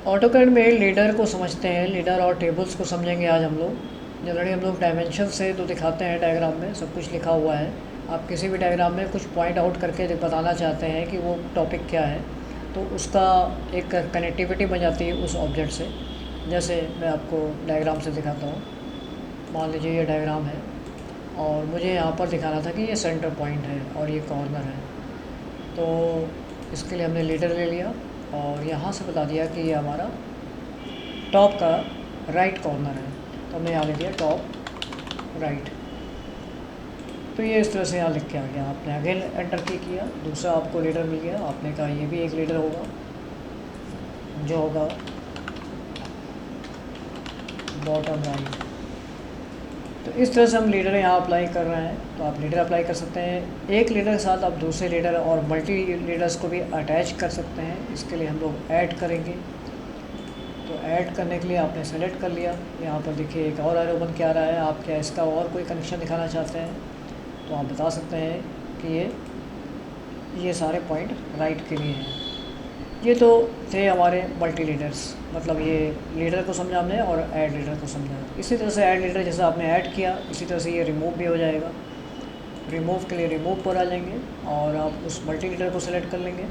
AutoCAD में leader को समझते हैं, लीडर और टेबल्स को समझेंगे आज हम लोग। जनरली हम लोग डायमेंशन से तो दिखाते हैं, डायग्राम में सब कुछ लिखा हुआ है। आप किसी भी डायग्राम में कुछ पॉइंट आउट करके बताना चाहते हैं कि वो टॉपिक क्या है, तो उसका एक कनेक्टिविटी बन जाती है उस ऑब्जेक्ट से। जैसे मैं आपको डायग्राम से दिखाता हूँ। मान लीजिए ये डायग्राम है और मुझे यहाँ पर दिखाना था कि ये सेंटर पॉइंट है और ये कॉर्नर है। तो इसके लिए हमने लीडर ले लिया और यहाँ से बता दिया कि ये हमारा टॉप का राइट कॉर्नर है, तो हमने यहाँ लिख दिया टॉप राइट। तो ये इस तरह से यहाँ लिख के आ गया। आपने अगेन एंटर की किया, दूसरा आपको लीडर मिल गया। आपने कहा ये भी एक लीडर होगा जो होगा बॉटम राइट। तो इस तरह से हम लीडर यहाँ अप्लाई कर रहे हैं। तो आप लीडर अप्लाई कर सकते हैं, एक लीडर के साथ आप दूसरे लीडर और मल्टी लीडर्स को भी अटैच कर सकते हैं। इसके लिए हम लोग ऐड करेंगे। तो ऐड करने के लिए आपने सेलेक्ट कर लिया। यहाँ पर देखिए एक और एरो बन के आ रहा है। आप क्या इसका और कोई कनेक्शन दिखाना चाहते हैं तो आप बता सकते हैं कि ये सारे पॉइंट राइट के लिए हैं। ये तो थे हमारे मल्टी लीडर्स, मतलब ये लीडर को समझा हमने और ऐड लीडर को समझा। इसी तरह से ऐड लीडर जैसा आपने ऐड किया, इसी तरह से ये रिमूव भी हो जाएगा। रिमूव के लिए रिमूव पर आ जाएंगे और आप उस मल्टी लीडर को सेलेक्ट कर लेंगे।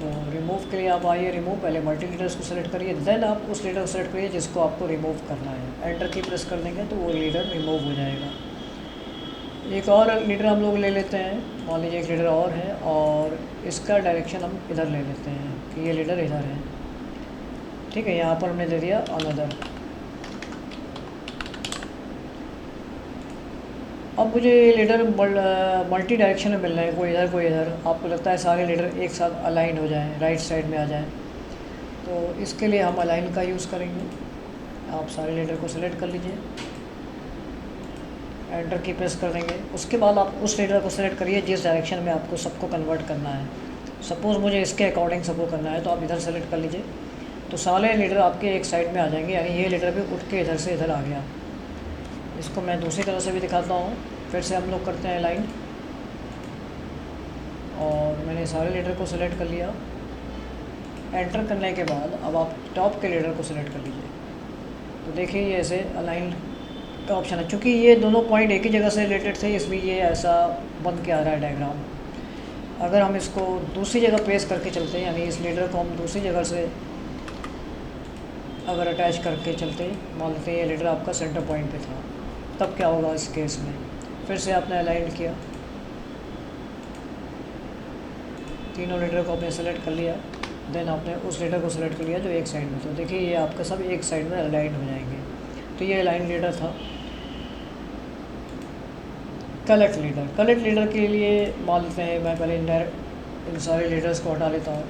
तो रिमूव के लिए आप आइए, रिमूव पहले मल्टी लीडर्स को सेलेक्ट करिए, देन आप उस लीडर को सेलेक्ट करिए जिसको आपको रिमूव करना है। एंटर की प्रेस कर देंगे तो वो लीडर रिमूव हो जाएगा। एक और लीडर हम लोग ले लेते हैं। मान लीजिए एक लीडर और है और इसका डायरेक्शन हम इधर ले लेते हैं कि ये लीडर इधर है। ठीक है, यहाँ पर हमने दे दिया अनदर। अब मुझे ये लीडर मल्टी डायरेक्शन में मिल रहे हैं, कोई इधर कोई इधर। आपको लगता है सारे लीडर एक साथ अलाइन हो जाएं, राइट साइड में आ जाएं, तो इसके लिए हम अलाइन का यूज़ करेंगे। आप सारे लीडर को सेलेक्ट कर लीजिए, एंटर की प्रेस कर देंगे। उसके बाद आप उस लीडर को सेलेक्ट करिए जिस डायरेक्शन में आपको सबको कन्वर्ट करना है। सपोज़ मुझे इसके अकॉर्डिंग सबको करना है तो आप इधर सेलेक्ट कर लीजिए, तो सारे लीडर आपके एक साइड में आ जाएंगे। यानी ये लीडर भी उठ के इधर से इधर आ गया। इसको मैं दूसरी तरह से भी दिखाता हूँ। फिर से हम लोग करते हैं लाइन, और मैंने सारे लीडर को सेलेक्ट कर लिया। एंटर करने के बाद अब आप टॉप के लीडर को सेलेक्ट कर लीजिए। तो देखिए ये ऐसे अलाइन का ऑप्शन है। चूँकि ये दोनों पॉइंट एक ही जगह से रिलेटेड थे, इसलिए ये ऐसा बन के आ रहा है डायग्राम। अगर हम इसको दूसरी जगह प्लेस करके चलते हैं, यानी इस लीडर को हम दूसरी जगह से अगर अटैच करके चलते, मान लेते हैं ये लीडर आपका सेंटर पॉइंट पे था, तब क्या होगा इस केस में। फिर से आपने अलाइन किया, तीनों लीडर को आपने सेलेक्ट कर लिया, देन आपने उस लीडर को सेलेक्ट कर लिया जो एक साइड में। तो देखिए ये आपका सब एक साइड में अलाइन हो जाएंगे। तो ये अलाइन लीडर था। कलेक्ट लीडर, कलेक्ट लीडर के लिए मान लेते हैं मैं पहले इन सारे लीडर्स को हटा लेता हूँ।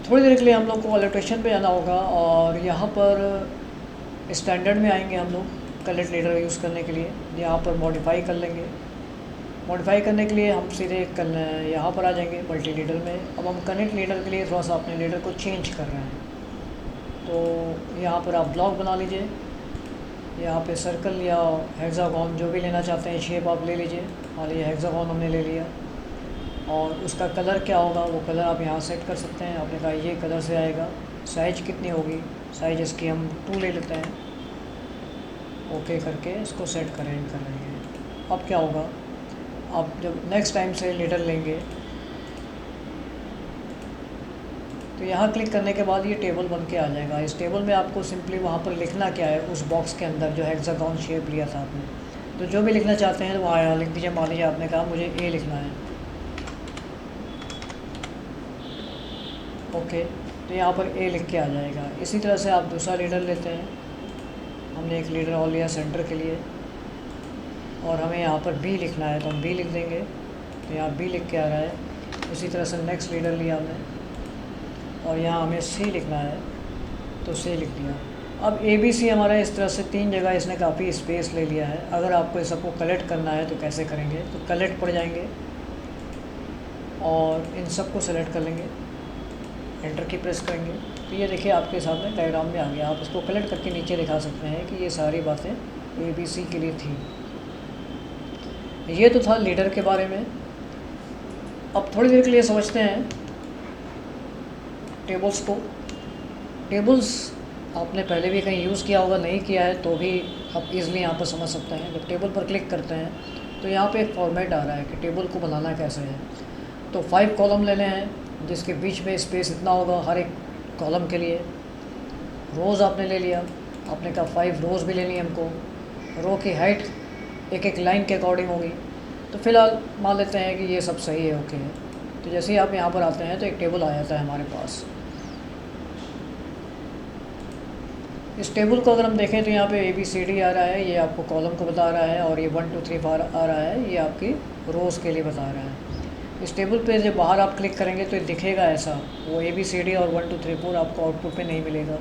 थोड़ी देर के लिए हम लोग को एलोकेशन पे जाना होगा और यहाँ पर स्टैंडर्ड में आएंगे हम लोग कलेक्ट लीडर यूज़ करने के लिए। यहाँ पर मॉडिफाई कर लेंगे। मॉडिफाई करने के लिए हम सीधे यहाँ पर आ जाएंगे मल्टी लीडर में। अब हम कनेक्ट लीडर के लिए थोड़ा सा अपने लीडर को चेंज कर रहे हैं। तो यहाँ पर आप ब्लॉक बना लीजिए। यहाँ पे सर्कल या हेक्सागोन जो भी लेना चाहते हैं शेप आप ले लीजिए। मान लीजिए हेक्सागोन हमने ले लिया, और उसका कलर क्या होगा वो कलर आप यहाँ सेट कर सकते हैं। आपने कहा ये कलर से आएगा। साइज कितनी होगी, साइज इसकी हम 2 ले लेते हैं। ओके करके इसको सेट कर लेंगे। अब क्या होगा, आप जब नेक्स्ट टाइम से लीडर लेंगे तो यहाँ क्लिक करने के बाद ये टेबल बन के आ जाएगा। इस टेबल में आपको सिंपली वहाँ पर लिखना क्या है उस बॉक्स के अंदर जो हेक्सागोन शेप लिया था आपने। तो जो भी लिखना चाहते हैं तो वहाँ लिख दीजिए। मान लीजिए आपने कहा मुझे ए लिखना है, ओके, तो यहाँ पर ए लिख के आ जाएगा। इसी तरह से आप दूसरा लीडर लेते हैं। हमने एक लीडर और लिया सेंटर के लिए, और हमें यहाँ पर बी लिखना है तो हम बी लिख देंगे। तो यहाँ बी लिख के आ रहा है। इसी तरह से नेक्स्ट लीडर लिया हमने, और यहाँ हमें सी लिखना है तो सी लिख दिया। अब ए बी सी हमारा इस तरह से 3 जगह इसने काफ़ी स्पेस ले लिया है। अगर आपको इस सबको कलेक्ट करना है तो कैसे करेंगे, तो कलेक्ट पर जाएंगे और इन सबको सेलेक्ट कर लेंगे, एंटर की प्रेस करेंगे। तो ये देखिए आपके सामने डायग्राम में आ गया। आप इसको कलेक्ट करके नीचे दिखा सकते हैं कि ये सारी बातें ए बी सी के लिए थी। ये तो था लीडर के बारे में। अब थोड़ी देर के लिए समझते हैं टेबल्स को। टेबल्स आपने पहले भी कहीं यूज़ किया होगा, नहीं किया है तो भी आप इज़िली यहाँ पर समझ सकते हैं। जब टेबल पर क्लिक करते हैं तो यहाँ पे एक फॉर्मेट आ रहा है कि टेबल को बनाना कैसे है। तो 5 कॉलम लेने हैं जिसके बीच में स्पेस इतना होगा हर एक कॉलम के लिए। रोज़ आपने ले लिया, आपने कहा 5 रोज़ भी लेनी है हमको। रो की हाइट एक एक लाइन के अकॉर्डिंग होगी। तो फ़िलहाल मान लेते हैं कि ये सब सही है, ओके है। तो जैसे ही आप यहाँ पर आते हैं तो एक टेबल आ जाता है हमारे पास। इस टेबल को अगर हम देखें तो यहाँ पे ABCD आ रहा है, ये आपको कॉलम को बता रहा है, और ये 1 2 3 4 आ रहा है, ये आपकी रोज़ के लिए बता रहा है। इस टेबल पे जब बाहर आप क्लिक करेंगे तो दिखेगा ऐसा, वो ABCD और 1 2 3 4 आपको आउटपुट पे नहीं मिलेगा।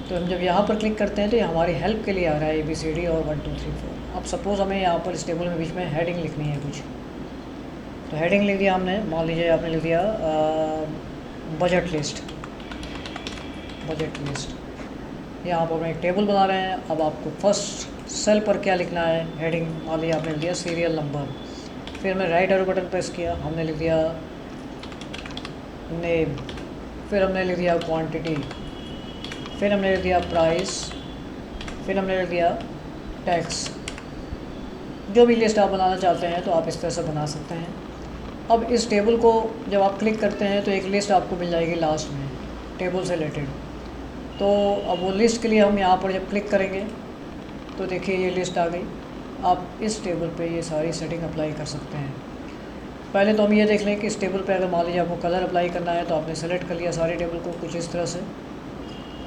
तो हम जब यहाँ पर क्लिक करते हैं तो ये हमारी हेल्प के लिए आ रहा है ABCD और 1 2 3 4। अब सपोज़ हमें यहाँ पर इस टेबल में बीच में हेडिंग लिखनी है कुछ, तो हेडिंग लिख दिया हमने। मान लीजिए आपने लिख दिया बजट लिस्ट। यहाँ पर हम एक टेबल बना रहे हैं। अब आपको फर्स्ट सेल पर क्या लिखना है, हेडिंग मान लीजिए आपने लिख दिया सीरियल नंबर। फिर हमने राइट एरो बटन प्रेस किया, हमने लिख दिया नेम, फिर हमने लिख दिया क्वांटिटी, फिर हमने लिख दिया प्राइस, फिर हमने लिख दिया टैक्स। जो भी लिस्ट आप बनाना चाहते हैं तो आप इस तरह से बना सकते हैं। अब इस टेबल को जब आप क्लिक करते हैं तो एक लिस्ट आपको मिल जाएगी लास्ट में टेबल से रिलेटेड। तो अब वो लिस्ट के लिए हम यहाँ पर जब क्लिक करेंगे तो देखिए ये लिस्ट आ गई। आप इस टेबल पे ये सारी सेटिंग अप्लाई कर सकते हैं। पहले तो हम ये देख लें कि इस टेबल पे अगर मान लीजिए आपको कलर अप्लाई करना है तो आपने सेलेक्ट कर लिया सारे टेबल को कुछ इस तरह से।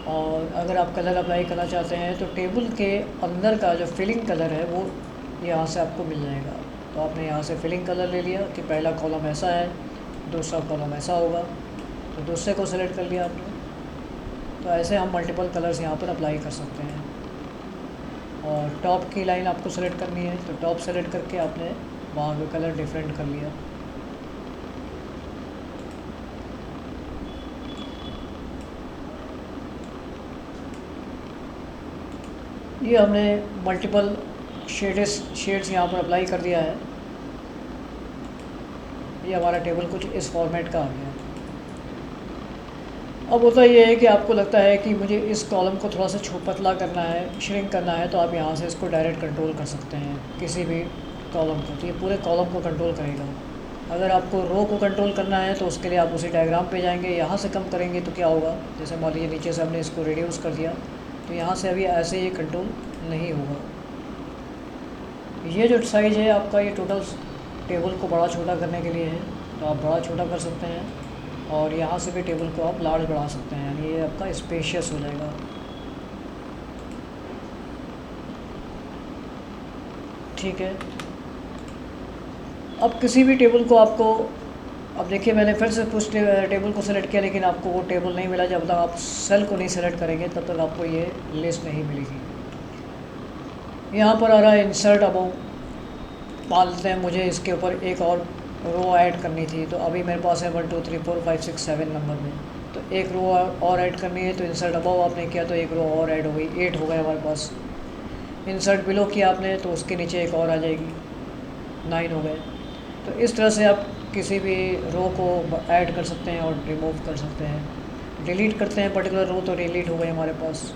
और अगर आप कलर अप्लाई करना चाहते हैं तो टेबल के अंदर का जो फिलिंग कलर है वो यहाँ से आपको मिल जाएगा। तो आपने यहाँ से फिलिंग कलर ले लिया कि पहला कॉलम ऐसा है, दूसरा कॉलम ऐसा होगा, तो दूसरे को सेलेक्ट कर लिया आपने। तो ऐसे हम मल्टीपल कलर्स यहाँ पर अप्लाई कर सकते हैं। और टॉप की लाइन आपको सेलेक्ट करनी है तो टॉप सेलेक्ट करके आपने वहाँ का कलर डिफरेंट कर लिया। ये हमने मल्टीपल शेड्स यहाँ पर अप्लाई कर दिया है। ये हमारा टेबल कुछ इस फॉर्मेट का आ गया। अब होता ये है कि आपको लगता है कि मुझे इस कॉलम को थोड़ा सा पतला करना है, श्रिंक करना है, तो आप यहाँ से इसको डायरेक्ट कंट्रोल कर सकते हैं किसी भी कॉलम को। तो ये पूरे कॉलम को कंट्रोल करेगा। अगर आपको रो को कंट्रोल करना है तो उसके लिए आप उसी डायग्राम पे जाएंगे, यहाँ से कम करेंगे तो क्या होगा, जैसे मान लीजिए नीचे से हमने इसको रिड्यूस कर दिया तो यहाँ से अभी ऐसे ये कंट्रोल नहीं होगा। ये जो साइज़ है आपका, ये टोटल टेबल को बड़ा छोटा करने के लिए है, तो आप बड़ा छोटा कर सकते हैं। और यहाँ से भी टेबल को आप लार्ज बढ़ा सकते हैं, यानी ये आपका स्पेशियस हो जाएगा। ठीक है। अब किसी भी टेबल को आपको, अब देखिए मैंने फिर से कुछ टेबल को सेलेक्ट किया लेकिन आपको वो टेबल नहीं मिला। जब तक आप सेल को नहीं सेलेक्ट करेंगे तब तक आपको ये लिस्ट नहीं मिलेगी। यहाँ पर आ रहा है इंसर्ट अबव। मान लेते हैं मुझे इसके ऊपर एक और रो ऐड करनी थी, तो अभी मेरे पास है 1 2 3 4 5 6 7 नंबर में, तो एक रो और ऐड करनी है। तो इंसर्ट अबव आपने किया तो एक रो और ऐड हो गई, 8 हो गए हमारे पास। इंसर्ट बिलो किया आपने तो उसके नीचे एक और आ जाएगी, 9 हो गए। तो इस तरह से आप किसी भी रो को ऐड कर सकते हैं और रिमूव कर सकते हैं। डिलीट करते हैं पर्टिकुलर रो तो डिलीट हो गई हमारे पास।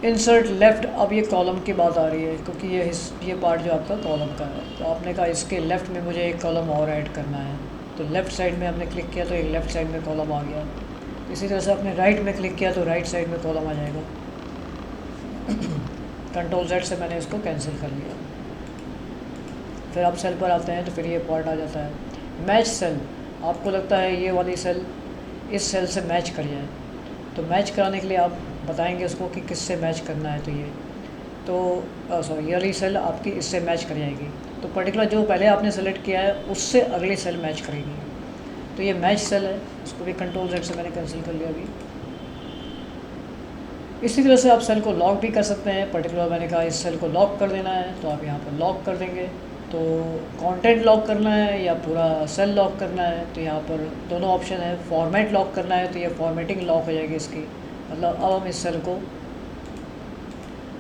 इंसर्ट लेफ़्ट, अब ये कॉलम की बात आ रही है क्योंकि ये पार्ट जो आपका कॉलम का है, तो आपने कहा इसके लेफ़्ट में मुझे एक कॉलम और ऐड करना है, तो लेफ़्ट साइड में आपने क्लिक किया तो एक लेफ़्ट साइड में कॉलम आ गया। इसी तरह से आपने राइट में क्लिक किया तो राइट साइड में कॉलम आ जाएगा। कंट्रोल Z से मैंने इसको कैंसिल कर लिया। फिर आप सेल पर आते हैं तो फिर ये पार्ट आ जाता है मैच सेल। आपको लगता है ये वाली सेल इस सेल से मैच कर जाए, तो मैच कराने के लिए आप बताएंगे उसको कि किससे मैच करना है। तो ये तो सॉरी ये वाली सेल आपकी इससे मैच कर जाएगी, तो पर्टिकुलर जो पहले आपने सेलेक्ट किया है उससे अगली सेल मैच करेगी। तो ये मैच सेल है, इसको भी कंट्रोल Z से मैंने कैंसिल कर लिया अभी। इसी तरह से आप सेल को लॉक भी कर सकते हैं। पर्टिकुलर मैंने कहा इस सेल को लॉक कर देना है तो आप यहाँ पर लॉक कर देंगे। तो कंटेंट लॉक करना है या पूरा सेल लॉक करना है, तो यहाँ पर दोनों ऑप्शन है। फॉर्मेट लॉक करना है तो ये फॉर्मेटिंग लॉक हो जाएगी इसकी, मतलब अब हम इस सेल को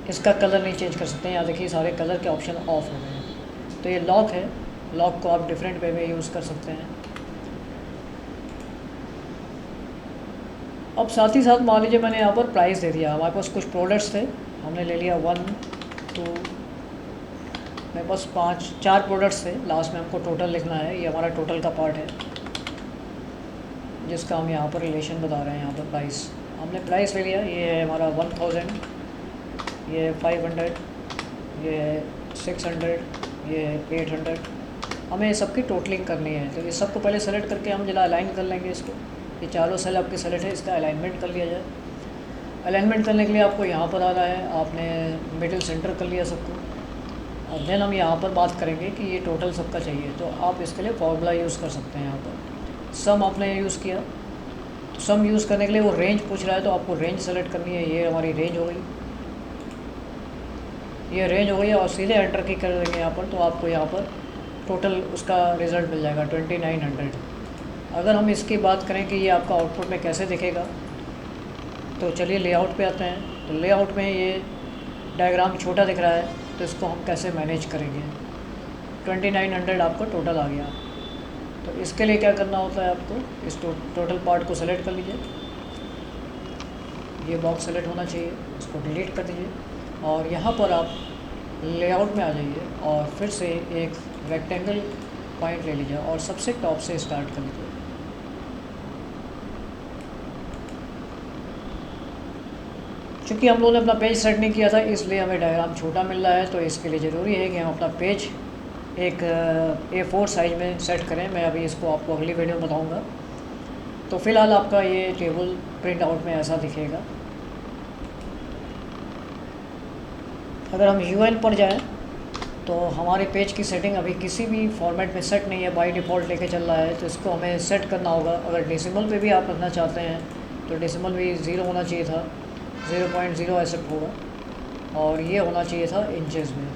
इसका कलर नहीं चेंज कर सकते हैं। यहाँ देखिए सारे कलर के ऑप्शन ऑफ हो गए हैं। तो ये लॉक है, लॉक को आप डिफरेंट वे में यूज़ कर सकते हैं। अब साथ ही साथ मान लीजिए मैंने यहाँ पर प्राइस दे दिया, हमारे पास कुछ प्रोडक्ट्स थे, हमने ले लिया 1 2, मेरे पास 4 प्रोडक्ट्स थे, लास्ट में हमको टोटल लिखना है, ये हमारा टोटल का पार्ट है जिसका हम यहाँ पर रिलेशन बता रहे हैं। यहाँ पर प्राइस, हमने प्राइस ले लिया, ये है हमारा 1000, ये है 500, ये है 600, ये है 800। हमें सबकी टोटलिंग करनी है, तो ये सबको पहले सेलेक्ट करके हम जरा अलाइन कर लेंगे इसको। ये चारों सेल आपके सेलेक्ट है, इसका अलाइनमेंट कर लिया जाए। अलाइनमेंट करने के लिए आपको यहाँ पर आना है, आपने मिडिल सेंटर कर लिया सबको। और देन हम यहाँ पर बात करेंगे कि ये टोटल सबका चाहिए, तो आप इसके लिए फॉर्मूला यूज़ कर सकते हैं। यहाँ पर सम आपने यूज़ किया, तो सम यूज़ करने के लिए वो रेंज पूछ रहा है, तो आपको रेंज सेलेक्ट करनी है। ये हमारी रेंज हो गई, ये रेंज हो गई, और सीधे एंटर की कर देंगे यहाँ पर, तो आपको यहाँ पर टोटल उसका रिज़ल्ट मिल जाएगा 2900। अगर हम इसकी बात करें कि ये आपका आउटपुट में कैसे दिखेगा, तो चलिए लेआउट पे आते हैं। तो लेआउट में ये डायग्राम छोटा दिख रहा है, तो इसको हम कैसे मैनेज करेंगे। 2900 आपका टोटल आ गया। तो इसके लिए क्या करना होता है, आपको इस टोटल पार्ट को सेलेक्ट कर लीजिए, ये बॉक्स सेलेक्ट होना चाहिए, इसको डिलीट कर दीजिए, और यहाँ पर आप लेआउट में आ जाइए और फिर से एक रेक्टेंगल पॉइंट ले लीजिए और सबसे टॉप से स्टार्ट कर लीजिए। चूँकि हम लोगों ने अपना पेज सेट नहीं किया था, इसलिए हमें डायग्राम छोटा मिल रहा है, तो इसके लिए ज़रूरी है कि हम अपना पेज एक A4 साइज़ में सेट करें। मैं अभी इसको आपको अगली वीडियो में बताऊँगा। तो फ़िलहाल आपका ये टेबल प्रिंट आउट में ऐसा दिखेगा। अगर हम UN पर जाएं, तो हमारे पेज की सेटिंग अभी किसी भी फॉर्मेट में सेट नहीं है, बाय डिफ़ॉल्ट लेके चल रहा है, तो इसको हमें सेट करना होगा। अगर डेसिमल पे भी आप रखना चाहते हैं, तो डेसिमल भी 0 होना चाहिए था, 0.0 एक्सेप्ट होगा, और ये होना चाहिए था इंचेस में।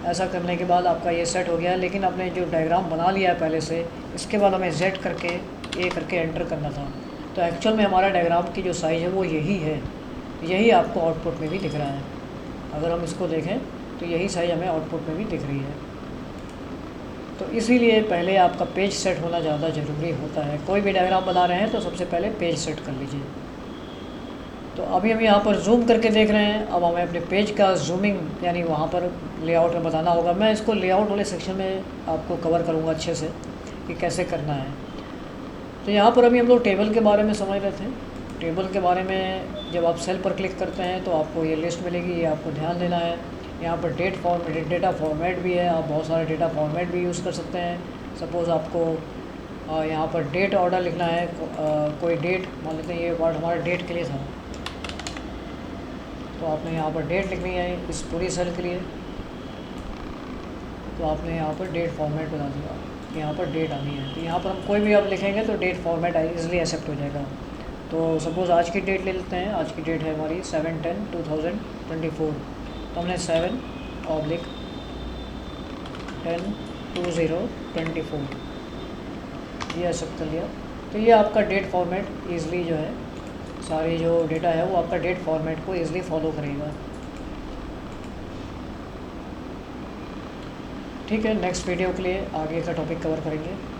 ऐसा करने के बाद आपका ये सेट हो गया। लेकिन आपने जो डायग्राम बना लिया है पहले से, इसके बाद हमें Z करके A करके एंटर करना था। तो एक्चुअल में हमारा डायग्राम की जो साइज़ है वो यही है, यही आपको आउटपुट में भी दिख रहा है। अगर हम इसको देखें तो यही साइज़ हमें आउटपुट में भी दिख रही है। तो इसीलिए पहले आपका पेज सेट होना ज़्यादा ज़रूरी होता है। कोई भी डायग्राम बना रहे हैं तो सबसे पहले पेज सेट कर लीजिए। तो अभी हम यहाँ पर जूम करके देख रहे हैं। अब हमें अपने पेज का जूमिंग यानी वहाँ पर लेआउट में बताना होगा। मैं इसको लेआउट वाले सेक्शन में आपको कवर करूँगा अच्छे से कि कैसे करना है। तो यहाँ पर अभी हम लोग टेबल के बारे में समझ रहे थे। टेबल के बारे में जब आप सेल पर क्लिक करते हैं तो आपको ये लिस्ट मिलेगी, ये आपको ध्यान देना है। यहाँ पर डेटा फॉर्मेट भी है, आप बहुत सारे डेटा फॉर्मेट भी यूज़ कर सकते हैं। सपोज़ आपको यहाँ पर डेट ऑर्डर लिखना है, कोई डेट मान लेते हैं, ये वर्ड हमारा डेट के लिए था, तो आपने यहाँ पर डेट लिखनी है इस पूरी सेल के लिए। तो आपने यहाँ पर डेट फॉर्मेट बना दिया, यहाँ पर डेट आनी है, तो यहाँ पर हम कोई भी आप लिखेंगे तो डेट फॉर्मेट ईज़िली एक्सेप्ट हो जाएगा। तो सपोज़ आज की डेट ले लेते हैं। आज की डेट है हमारी 7/10/2024, तो हमने 7/10/2024 ये एक्सेप्ट कर लिया। तो ये आपका डेट फॉर्मेट ईज़िली जो है, सारी जो डेटा है वो आपका डेट फॉर्मेट को ईज़िली फॉलो करेगा। ठीक है, नेक्स्ट वीडियो के लिए आगे का टॉपिक कवर करेंगे।